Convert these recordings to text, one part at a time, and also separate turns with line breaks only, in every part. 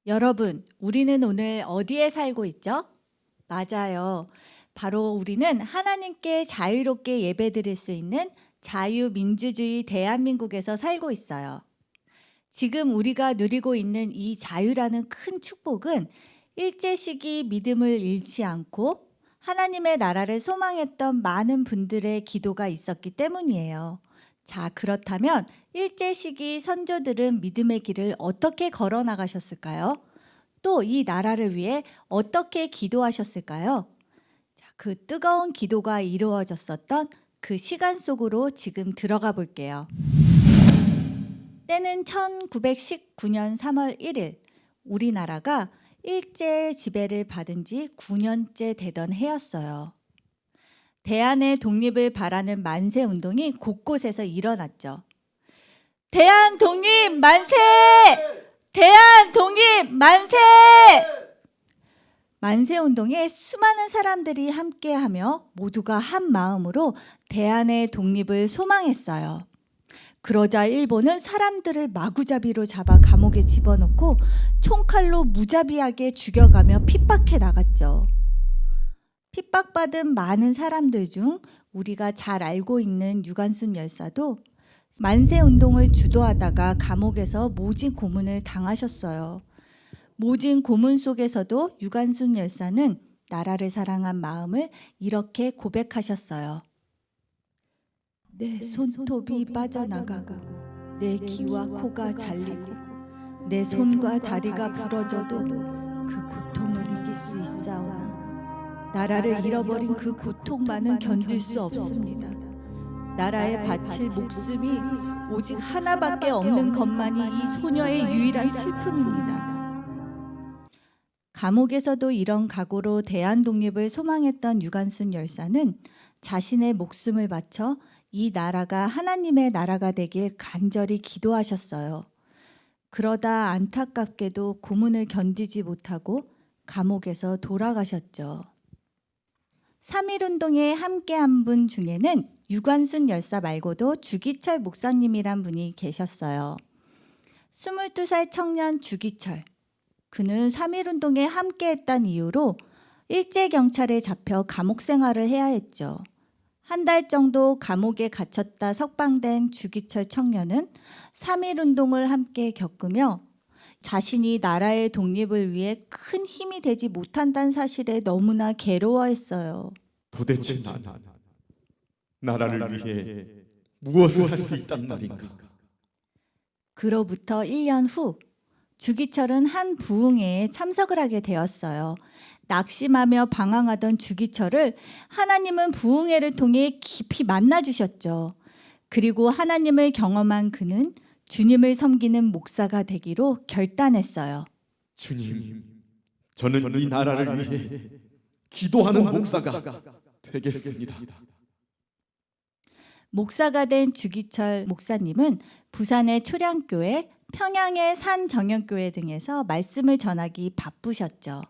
여러분, 우리는 오늘 어디에 살고 있죠? 맞아요. 바로 우리는 하나님께 자유롭게 예배드릴 수 있는 자유민주주의 대한민국에서 살고 있어요. 지금 우리가 누리고 있는 이 자유라는 큰 축복은 일제시기 믿음을 잃지 않고 하나님의 나라를 소망했던 많은 분들의 기도가 있었기 때문이에요. 자, 그렇다면 일제시기 선조들은 믿음의 길을 어떻게 걸어 나가셨을까요? 또 이 나라를 위해 어떻게 기도하셨을까요? 자, 그 뜨거운 기도가 이루어졌었던 그 시간 속으로 지금 들어가 볼게요. 때는 1919년 3월 1일, 우리나라가 일제 지배를 받은 지 9년째 되던 해였어요. 대한의 독립을 바라는 만세 운동이 곳곳에서 일어났죠. 대한 독립 만세! 대한 독립 만세! 만세 운동에 수많은 사람들이 함께하며 모두가 한 마음으로 대한의 독립을 소망했어요. 그러자 일본은 사람들을 마구잡이로 잡아 감옥에 집어넣고 총칼로 무자비하게 죽여가며 핍박해 나갔죠. 핍박받은 많은 사람들 중 우리가 잘 알고 있는 유관순 열사도 만세 운동을 주도하다가 감옥에서 모진 고문을 당하셨어요. 모진 고문 속에서도 유관순 열사는 나라를 사랑한 마음을 이렇게 고백하셨어요. 내 손톱이 빠져나가고 내 귀와 코가 잘리고 내 손과 다리가 부러져도 그 고통을 이길 수 있사오나 나라를 잃어버린 그 고통만은 견딜 수 없습니다. 나라에 바칠 목숨이 오직 하나밖에 없는 것만이 이 소녀의 유일한 슬픔입니다. 감옥에서도 이런 각오로 대한독립을 소망했던 유관순 열사는 자신의 목숨을 바쳐 이 나라가 하나님의 나라가 되길 간절히 기도하셨어요. 그러다 안타깝게도 고문을 견디지 못하고 감옥에서 돌아가셨죠. 3.1운동에 함께한 분 중에는 유관순 열사 말고도 주기철 목사님이란 분이 계셨어요. 22살 청년 주기철. 그는 3.1운동에 함께했던 이유로 일제경찰에 잡혀 감옥 생활을 해야 했죠. 한 달 정도 감옥에 갇혔다 석방된 주기철 청년은 3.1운동을 함께 겪으며 자신이 나라의 독립을 위해 큰 힘이 되지 못한다는 사실에 너무나 괴로워했어요.
도대체 나라를 위해 무엇을 할 수 있단 말인가?
그로부터 1년 후 주기철은 한 부흥회에 참석을 하게 되었어요. 낙심하며 방황하던 주기철을 하나님은 부흥회를 통해 깊이 만나주셨죠. 그리고 하나님을 경험한 그는 주님을 섬기는 목사가 되기로 결단했어요.
주님, 저는 이 나라를 위해 기도하는 목사가 되겠습니다.
목사가 된 주기철 목사님은 부산의 초량교회, 평양의 산정연교회 등에서 말씀을 전하기 바쁘셨죠.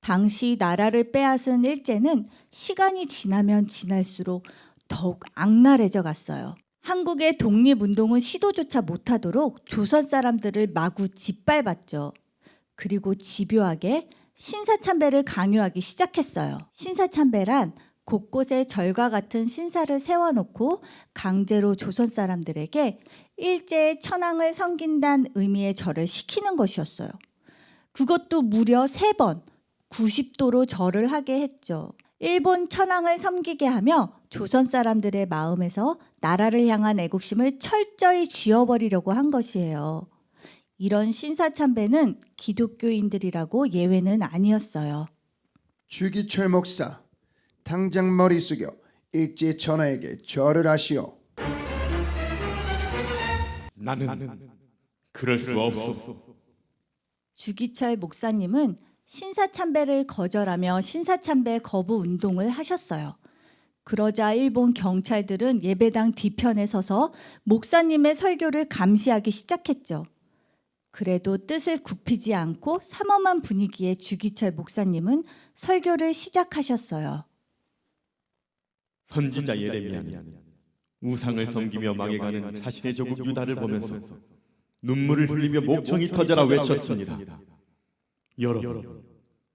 당시 나라를 빼앗은 일제는 시간이 지나면 지날수록 더욱 악랄해져 갔어요. 한국의 독립운동은 시도조차 못하도록 조선 사람들을 마구 짓밟았죠. 그리고 집요하게 신사참배를 강요하기 시작했어요. 신사참배란 곳곳에 절과 같은 신사를 세워놓고 강제로 조선 사람들에게 일제의 천황을 섬긴다는 의미의 절을 시키는 것이었어요. 그것도 무려 3번 90도로 절을 하게 했죠. 일본 천황을 섬기게 하며 조선 사람들의 마음에서 나라를 향한 애국심을 철저히 지워버리려고 한 것이에요. 이런 신사참배는 기독교인들이라고 예외는 아니었어요.
주기철 목사, 당장 머리 숙여 일제 천하에게 절을 하시오.
나는 그럴 수 없소.
주기철 목사님은 신사참배를 거절하며 신사참배 거부 운동을 하셨어요. 그러자 일본 경찰들은 예배당 뒤편에 서서 목사님의 설교를 감시하기 시작했죠. 그래도 뜻을 굽히지 않고 삼엄한 분위기의 주기철 목사님은 설교를 시작하셨어요.
선지자 예레미야는 우상을 섬기며 망해가는 자신의 조국 유다를 보면서 눈물을 흘리며 목청이 터져라 외쳤습니다. 여러분,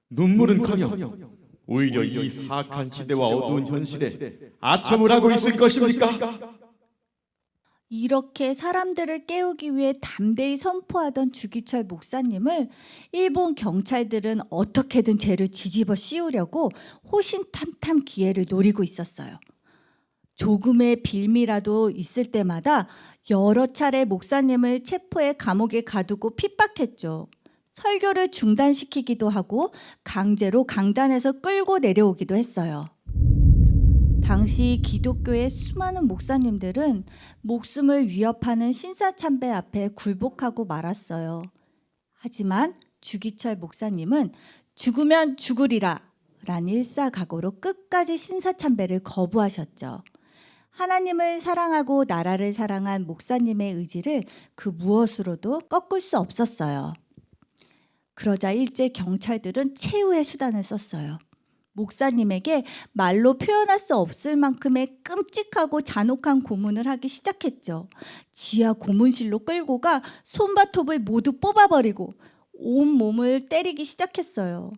눈물은커녕 오히려 이 사악한 시대와 어두운 현실에 아첨을 하고 있을 것입니까?
이렇게 사람들을 깨우기 위해 담대히 선포하던 주기철 목사님을 일본 경찰들은 어떻게든 죄를 뒤집어 씌우려고 호신탐탐 기회를 노리고 있었어요. 조금의 빌미라도 있을 때마다 여러 차례 목사님을 체포해 감옥에 가두고 핍박했죠. 설교를 중단시키기도 하고 강제로 강단에서 끌고 내려오기도 했어요. 당시 기독교의 수많은 목사님들은 목숨을 위협하는 신사참배 앞에 굴복하고 말았어요. 하지만 주기철 목사님은 죽으면 죽으리라 라는 일사각오로 끝까지 신사참배를 거부하셨죠. 하나님을 사랑하고 나라를 사랑한 목사님의 의지를 그 무엇으로도 꺾을 수 없었어요. 그러자 일제 경찰들은 최후의 수단을 썼어요. 목사님에게 말로 표현할 수 없을 만큼의 끔찍하고 잔혹한 고문을 하기 시작했죠. 지하 고문실로 끌고 가 손바톱을 모두 뽑아버리고 온몸을 때리기 시작했어요.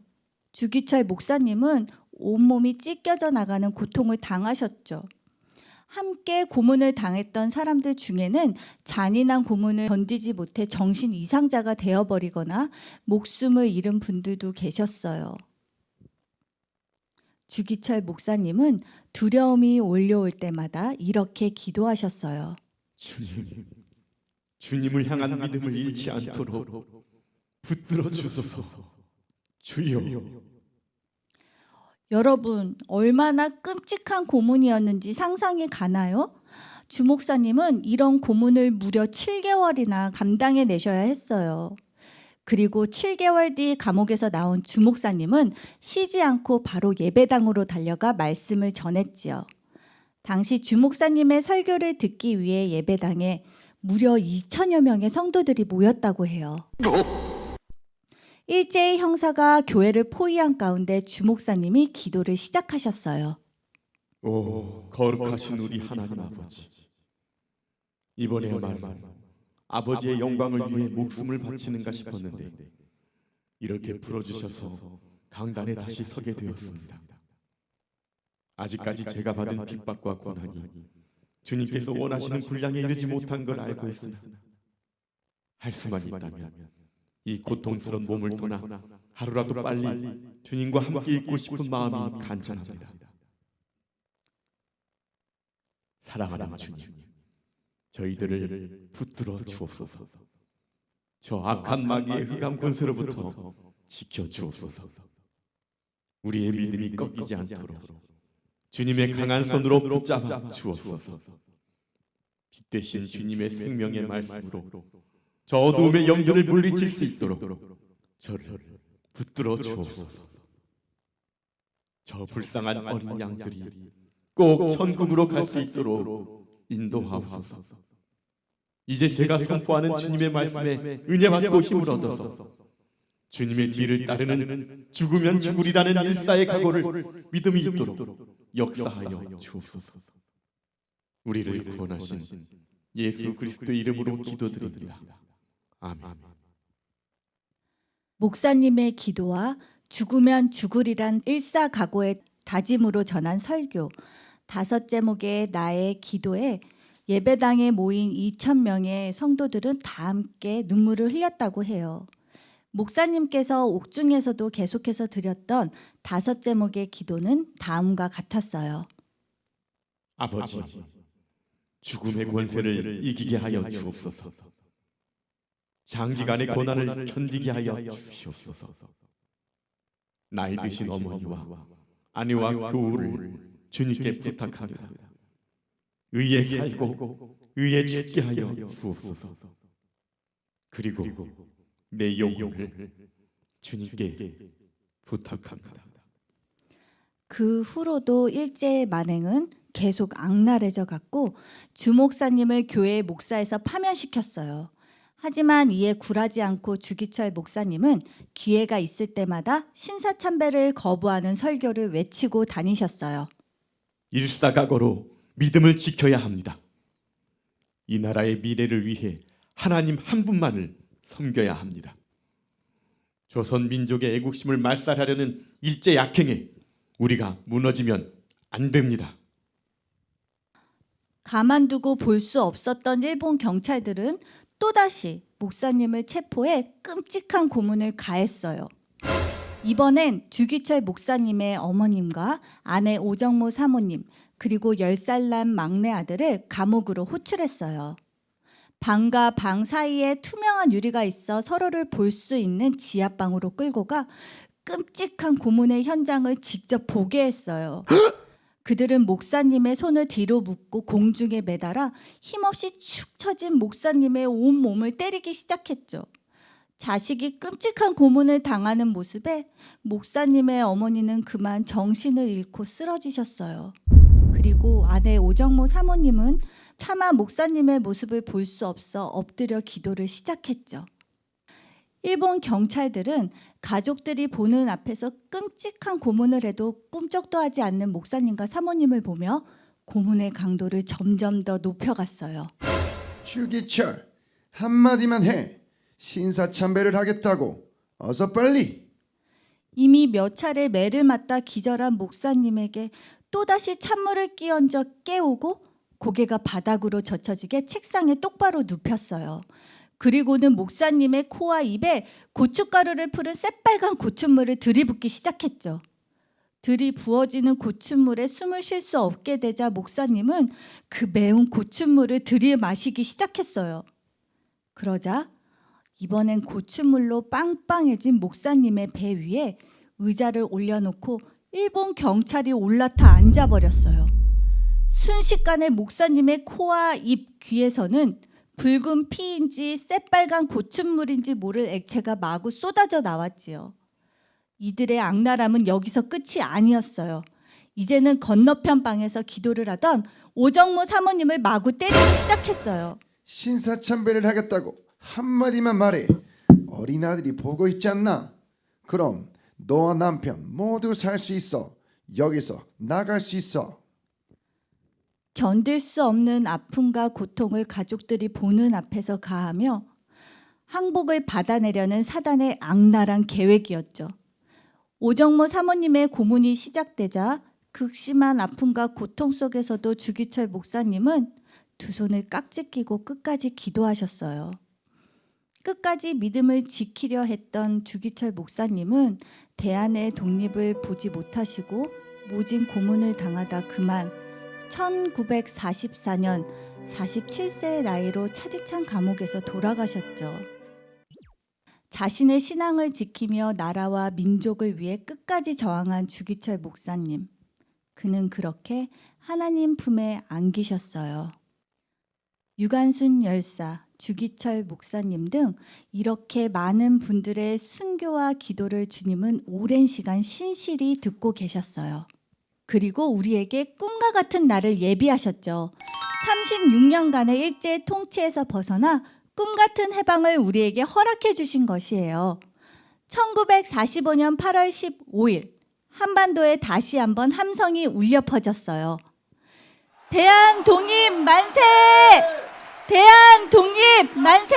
주기철 목사님은 온몸이 찢겨져 나가는 고통을 당하셨죠. 함께 고문을 당했던 사람들 중에는 잔인한 고문을 견디지 못해 정신 이상자가 되어버리거나 목숨을 잃은 분들도 계셨어요. 주기철 목사님은 두려움이 올려올 때마다 이렇게 기도하셨어요.
주님을 향한 믿음을 잃지 않도록 붙들어 주소서. 주여.
여러분, 얼마나 끔찍한 고문이었는지 상상이 가나요? 주 목사님은 이런 고문을 무려 7개월이나 감당해 내셔야 했어요. 그리고 7개월 뒤 감옥에서 나온 주 목사님은 쉬지 않고 바로 예배당으로 달려가 말씀을 전했지요. 당시 주 목사님의 설교를 듣기 위해 예배당에 무려 2천여 명의 성도들이 모였다고 해요. 일제의 형사가 교회를 포위한 가운데 주 목사님이 기도를 시작하셨어요.
오, 거룩하신 우리 하나님 아버지, 이번에야말로 아버지의 영광을 위해 목숨을 바치는가 싶었는데 이렇게 풀어주셔서 강단에 다시 서게 되었습니다. 아직까지 제가 받은 핍박과 고난이 주님께서 원하시는 분량에 이르지 못한 걸 알고 있으나 할 수만 있다면 이 고통스러운 몸을 떠나 하루라도 빨리 주님과 함께 있고 싶은 마음이 간절합니다. 사랑하는 주님, 저희들을 붙들어 주옵소서. 저 악한 마귀의 흑암 권세로부터 지켜 주옵소서. 우리의 믿음이 꺾이지 않도록 주님의 강한 손으로 붙잡아 주옵소서. 빛 대신 주님의 생명의 말씀으로 저 어두움의 영들을 물리칠 수 있도록 저를 붙들어 주옵소서. 저 불쌍한 어린 양들이 꼭 천국으로 갈 수 있도록 인도하옵소서. 이제 제가 선포하는 주님의 말씀에 은혜 받고 힘을 얻어서 주님의 뒤를 따르는 죽으면 죽으리라는 일사의 각오를 믿음이 있도록 역사하여 주옵소서. 우리를 구원하신 예수 그리스도의 이름으로 기도드립니다. 아멘.
목사님의 기도와 죽으면 죽으리란 일사각오의 다짐으로 전한 설교, 5제목의 나의 기도에 예배당에 모인 2,000명의 성도들은 다 함께 눈물을 흘렸다고 해요. 목사님께서 옥중에서도 계속해서 드렸던 5제목의 기도는 다음과 같았어요.
아버지, 죽음의 권세를 이기게 하여 주옵소서. 장기간의 고난을 견디게 하여 주시옵소서. 나이 드신 어머니와 아내와 교우를 주님께 부탁합니다. 의에 살고 의에 죽게 하여 주옵소서. 그리고 내 영혼을 주님께 부탁합니다.
그 후로도 일제의 만행은 계속 악랄해져 갔고 주 목사님을 교회 목사에서 파면시켰어요. 하지만 이에 굴하지 않고 주기철 목사님은 기회가 있을 때마다 신사참배를 거부하는 설교를 외치고 다니셨어요.
일사각오로 믿음을 지켜야 합니다. 이 나라의 미래를 위해 하나님 한 분만을 섬겨야 합니다. 조선 민족의 애국심을 말살하려는 일제 약행에 우리가 무너지면 안 됩니다.
가만두고 볼 수 없었던 일본 경찰들은 또다시 목사님을 체포해 끔찍한 고문을 가했어요. 이번엔 주기철 목사님의 어머님과 아내 오정모 사모님 그리고 10살 난 막내 아들을 감옥으로 호출했어요. 방과 방 사이에 투명한 유리가 있어 서로를 볼 수 있는 지하방으로 끌고 가 끔찍한 고문의 현장을 직접 보게 했어요. 그들은 목사님의 손을 뒤로 묶고 공중에 매달아 힘없이 축 처진 목사님의 온 몸을 때리기 시작했죠. 자식이 끔찍한 고문을 당하는 모습에 목사님의 어머니는 그만 정신을 잃고 쓰러지셨어요. 그리고 아내 오정모 사모님은 차마 목사님의 모습을 볼 수 없어 엎드려 기도를 시작했죠. 일본 경찰들은 가족들이 보는 앞에서 끔찍한 고문을 해도 꿈쩍도 하지 않는 목사님과 사모님을 보며 고문의 강도를 점점 더 높여갔어요.
주기철, 한마디만 해. 신사참배를 하겠다고. 어서 빨리.
이미 몇 차례 매를 맞다 기절한 목사님에게 또다시 찬물을 끼얹어 깨우고 고개가 바닥으로 젖혀지게 책상에 똑바로 눕혔어요. 그리고는 목사님의 코와 입에 고춧가루를 풀은 새빨간 고춧물을 들이붓기 시작했죠. 들이부어지는 고춧물에 숨을 쉴 수 없게 되자 목사님은 그 매운 고춧물을 들이마시기 시작했어요. 그러자 이번엔 고춧물로 빵빵해진 목사님의 배 위에 의자를 올려놓고 일본 경찰이 올라타 앉아버렸어요. 순식간에 목사님의 코와 입, 귀에서는 붉은 피인지 새빨간 고춧물인지 모를 액체가 마구 쏟아져 나왔지요. 이들의 악랄함은 여기서 끝이 아니었어요. 이제는 건너편 방에서 기도를 하던 오정모 사모님을 마구 때리기 시작했어요.
신사참배를 하겠다고 한마디만 말해. 어린아들이 보고 있지 않나? 그럼 너와 남편 모두 살 수 있어. 여기서 나갈 수 있어.
견딜 수 없는 아픔과 고통을 가족들이 보는 앞에서 가하며 항복을 받아내려는 사단의 악랄한 계획이었죠. 오정모 사모님의 고문이 시작되자 극심한 아픔과 고통 속에서도 주기철 목사님은 두 손을 깍지 끼고 끝까지 기도하셨어요. 끝까지 믿음을 지키려 했던 주기철 목사님은 대안의 독립을 보지 못하시고 모진 고문을 당하다 그만 1944년 47세의 나이로 차디찬 감옥에서 돌아가셨죠. 자신의 신앙을 지키며 나라와 민족을 위해 끝까지 저항한 주기철 목사님. 그는 그렇게 하나님 품에 안기셨어요. 유관순 열사, 주기철 목사님 등 이렇게 많은 분들의 순교와 기도를 주님은 오랜 시간 신실히 듣고 계셨어요. 그리고 우리에게 꿈과 같은 날을 예비하셨죠. 36년간의 일제 통치에서 벗어나 꿈 같은 해방을 우리에게 허락해 주신 것이에요. 1945년 8월 15일 한반도에 다시 한번 함성이 울려 퍼졌어요. 대한 독립 만세! 대한 독립 만세!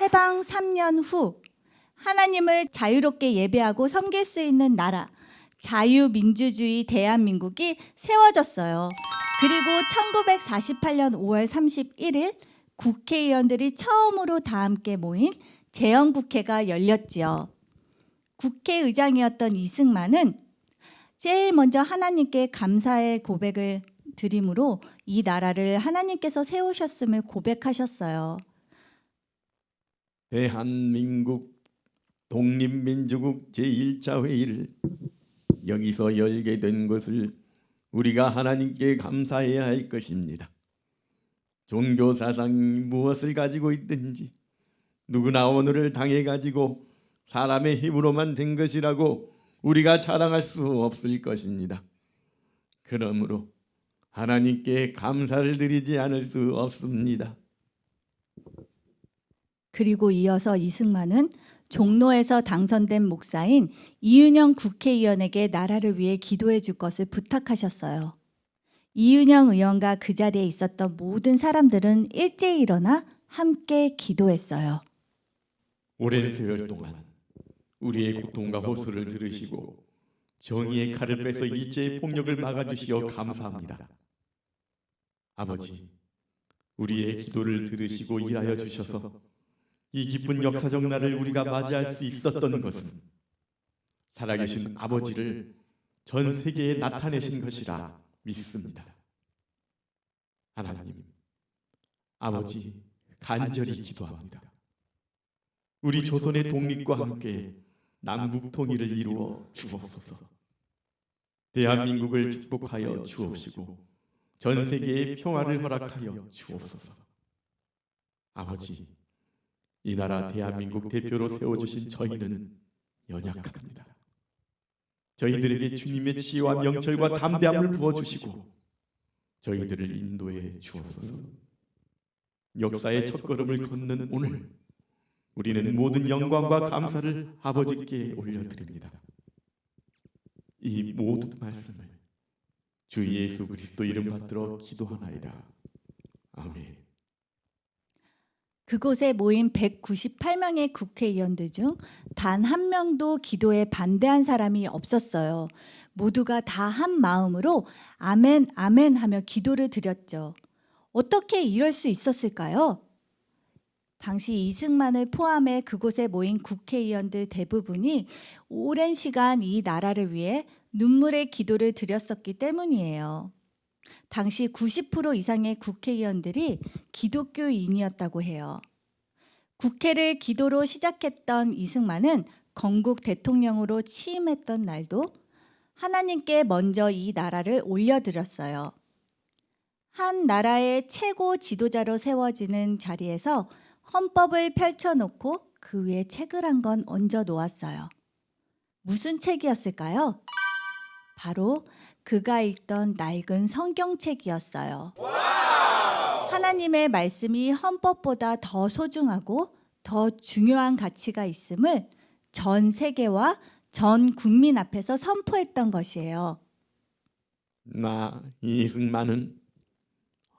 해방 3년 후 하나님을 자유롭게 예배하고 섬길 수 있는 나라, 자유민주주의 대한민국이 세워졌어요. 그리고 1948년 5월 31일 국회의원들이 처음으로 다 함께 모인 재헌국회가 열렸지요. 국회의장이었던 이승만은 제일 먼저 하나님께 감사의 고백을 드림으로 이 나라를 하나님께서 세우셨음을 고백하셨어요.
대한민국 독립민주국 제1차 회의를 여기서 열게 된 것을 우리가 하나님께 감사해야 할 것입니다. 종교 사상이 무엇을 가지고 있든지 누구나 오늘을 당해가지고 사람의 힘으로만 된 것이라고 우리가 자랑할 수 없을 것입니다. 그러므로 하나님께 감사를 드리지 않을 수 없습니다.
그리고 이어서 이승만은 종로에서 당선된 목사인 이은영 국회의원에게 나라를 위해 기도해 줄 것을 부탁하셨어요. 이은영 의원과 그 자리에 있었던 모든 사람들은 일제히 일어나 함께 기도했어요.
오랜 세월 동안 우리의 고통과 호소를 들으시고 정의의 칼을 빼서 일제의 폭력을 막아주시어 감사합니다. 아버지, 우리의 기도를 들으시고 일하여 주셔서 이 기쁜 역사적 날을 우리가 맞이할 수 있었던 것은 살아계신 아버지를 전 세계에 나타내신 것이라 믿습니다. 하나님, 아버지 간절히 기도합니다. 우리 조선의 독립과 함께 남북 통일을 이루어 주옵소서. 대한민국을 축복하여 주옵시고 전 세계에 평화를 허락하여 주옵소서. 아버지, 이 나라 대한민국 대표로 세워주신 저희는 연약합니다. 저희들에게 주님의 지혜와 명철과 담대함을 부어주시고 저희들을 인도해 주옵소서. 역사의 첫걸음을 걷는 오늘, 우리는 모든 영광과 감사를 아버지께 올려드립니다. 이 모든 말씀을 주 예수 그리스도 이름 받들어 기도하나이다. 아멘.
그곳에 모인 198명의 국회의원들 중 단 한 명도 기도에 반대한 사람이 없었어요. 모두가 다 한 마음으로 아멘, 아멘 하며 기도를 드렸죠. 어떻게 이럴 수 있었을까요? 당시 이승만을 포함해 그곳에 모인 국회의원들 대부분이 오랜 시간 이 나라를 위해 눈물의 기도를 드렸었기 때문이에요. 당시 90% 이상의 국회의원들이 기독교인이었다고 해요. 국회를 기도로 시작했던 이승만은 건국 대통령으로 취임했던 날도 하나님께 먼저 이 나라를 올려드렸어요. 한 나라의 최고 지도자로 세워지는 자리에서 헌법을 펼쳐놓고 그 위에 책을 한 권 얹어 놓았어요. 무슨 책이었을까요? 바로 그가 읽던 낡은 성경책이었어요. 하나님의 말씀이 헌법보다 더 소중하고 더 중요한 가치가 있음을 전 세계와 전 국민 앞에서 선포했던 것이에요.
나 이승만은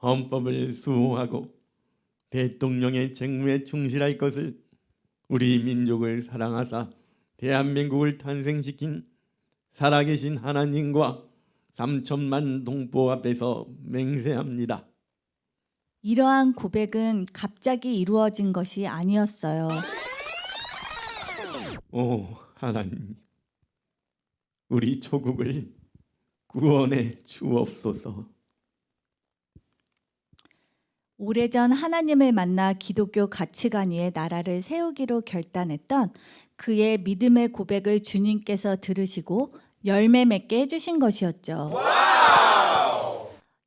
헌법을 수호하고 대통령의 책무에 충실할 것을 우리 민족을 사랑하사 대한민국을 탄생시킨 살아계신 하나님과 3천만 동포 앞에서 맹세합니다.
이러한 고백은 갑자기 이루어진 것이 아니었어요.
오 하나님, 우리 조국을 구원해 주옵소서.
오래전 하나님을 만나 기독교 가치관 위에 나라를 세우기로 결단했던 그의 믿음의 고백을 주님께서 들으시고 열매 맺게 해주신 것이었죠.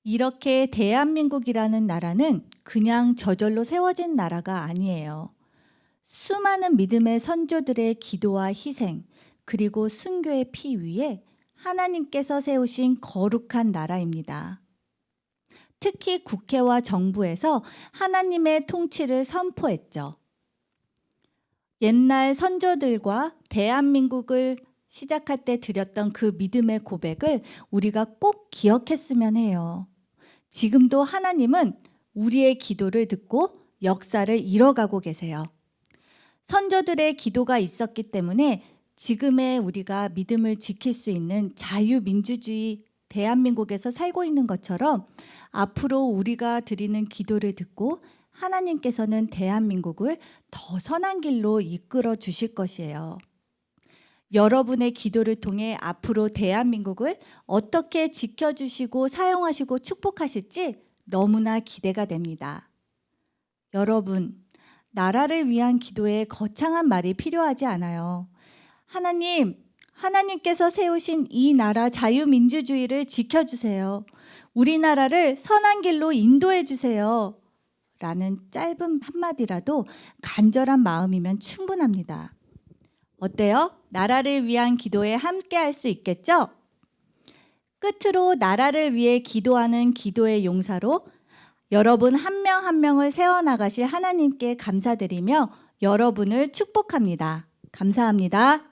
이렇게 대한민국이라는 나라는 그냥 저절로 세워진 나라가 아니에요. 수많은 믿음의 선조들의 기도와 희생, 그리고 순교의 피 위에 하나님께서 세우신 거룩한 나라입니다. 특히 국회와 정부에서 하나님의 통치를 선포했죠. 옛날 선조들과 대한민국을 시작할 때 드렸던 그 믿음의 고백을 우리가 꼭 기억했으면 해요. 지금도 하나님은 우리의 기도를 듣고 역사를 이뤄가고 계세요. 선조들의 기도가 있었기 때문에 지금의 우리가 믿음을 지킬 수 있는 자유민주주의 대한민국에서 살고 있는 것처럼 앞으로 우리가 드리는 기도를 듣고 하나님께서는 대한민국을 더 선한 길로 이끌어 주실 것이에요. 여러분의 기도를 통해 앞으로 대한민국을 어떻게 지켜주시고 사용하시고 축복하실지 너무나 기대가 됩니다. 여러분, 나라를 위한 기도에 거창한 말이 필요하지 않아요. 하나님께서 세우신 이 나라 자유민주주의를 지켜주세요. 우리나라를 선한 길로 인도해 주세요. 라는 짧은 한마디라도 간절한 마음이면 충분합니다. 어때요? 나라를 위한 기도에 함께 할 수 있겠죠? 끝으로 나라를 위해 기도하는 기도의 용사로 여러분 한 명 한 명을 세워나가실 하나님께 감사드리며 여러분을 축복합니다. 감사합니다.